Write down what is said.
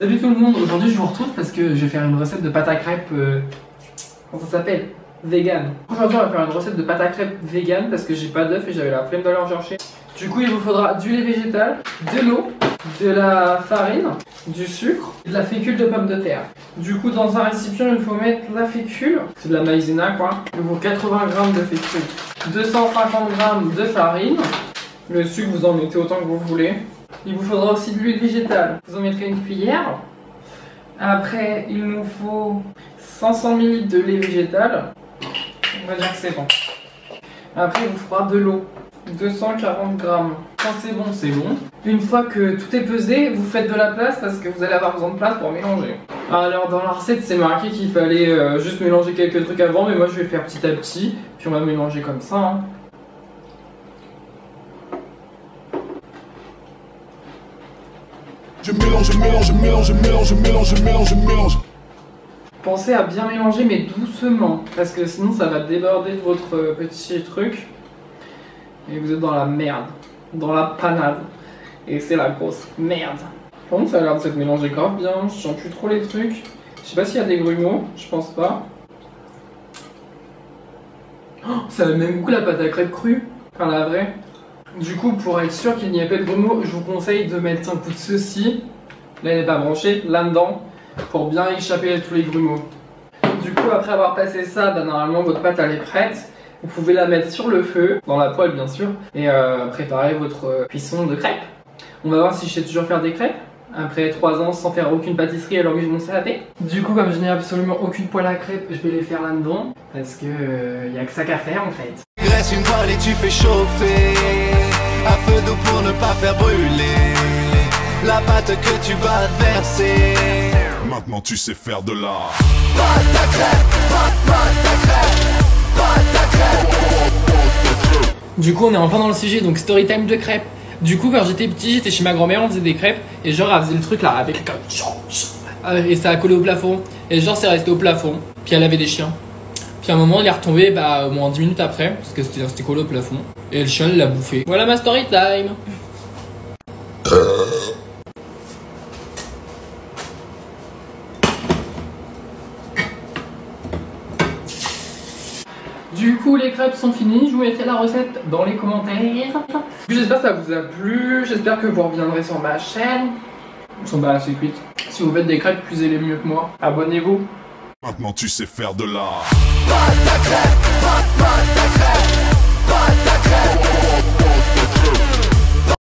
Salut tout le monde, aujourd'hui je vous retrouve parce que je vais faire une recette de pâte à crêpes, comment ça s'appelle? Vegan. Aujourd'hui on va faire une recette de pâte à crêpes vegan parce que j'ai pas d'œuf et j'avais la flemme d'aller en chercher. Du coup il vous faudra du lait végétal, de l'eau, de la farine, du sucre et de la fécule de pommes de terre. Du coup dans un récipient il faut mettre la fécule, c'est de la maïzena quoi. Il faut 80 g de fécule, 250 g de farine, le sucre vous en mettez autant que vous voulez. Il vous faudra aussi de l'huile végétale, vous en mettrez une cuillère. Après il nous faut 500 ml de lait végétal, on va dire que c'est bon. Après il vous faudra de l'eau, 240 g. Quand c'est bon, c'est bon. Une fois que tout est pesé, vous faites de la place parce que vous allez avoir besoin de place pour mélanger. Alors dans la recette c'est marqué qu'il fallait juste mélanger quelques trucs avant, mais moi je vais faire petit à petit, puis on va mélanger comme ça. Hein. Je mélange, je mélange, je mélange, je mélange, je mélange, je mélange, je mélange. Pensez à bien mélanger mais doucement, parce que sinon ça va déborder de votre petit truc. Et vous êtes dans la merde, dans la panade. Et c'est la grosse merde. Par contre ça a l'air de s'être mélangé grave bien, je sens plus trop les trucs. Je sais pas s'il y a des grumeaux, je pense pas. Oh, ça a le même goût la pâte à crêpes crue, enfin la vraie. Du coup, pour être sûr qu'il n'y ait pas de grumeaux, je vous conseille de mettre un coup de ceci, là elle n'est pas branchée, là-dedans, pour bien échapper à tous les grumeaux. Du coup, après avoir passé ça, bah, normalement votre pâte elle est prête. Vous pouvez la mettre sur le feu, dans la poêle bien sûr, et préparer votre cuisson de crêpes. On va voir si je sais toujours faire des crêpes, après 3 ans sans faire aucune pâtisserie alors que j'ai mon CAP. Du coup, comme je n'ai absolument aucune poêle à crêpes, je vais les faire là-dedans, parce que y a que ça qu'à faire en fait. Graisse une poêle et tu fais chauffer à feu doux pour ne pas faire brûler la pâte que tu vas verser. Maintenant tu sais faire de la Pâte à crêpes, pâte à crêpes, pâte à crêpes. Du coup on est enfin dans le sujet, donc story time de crêpes. Du coup quand j'étais petit, j'étais chez ma grand-mère, on faisait des crêpes et genre elle faisait le truc là avec et ça a collé au plafond et genre c'est resté au plafond, puis elle avait des chiens. Puis à un moment il est retombé au moins 10 minutes après, parce que c'était collé au plafond, et le chien l'a bouffé. Voilà ma story time. Du coup les crêpes sont finies, je vous mettrai la recette dans les commentaires. J'espère que ça vous a plu, j'espère que vous reviendrez sur ma chaîne. Elles sont pas assez cuites. Si vous faites des crêpes, cuisez-les mieux que moi. Abonnez-vous. Maintenant tu sais faire de la Pâte à crêpes, pâte à crêpes.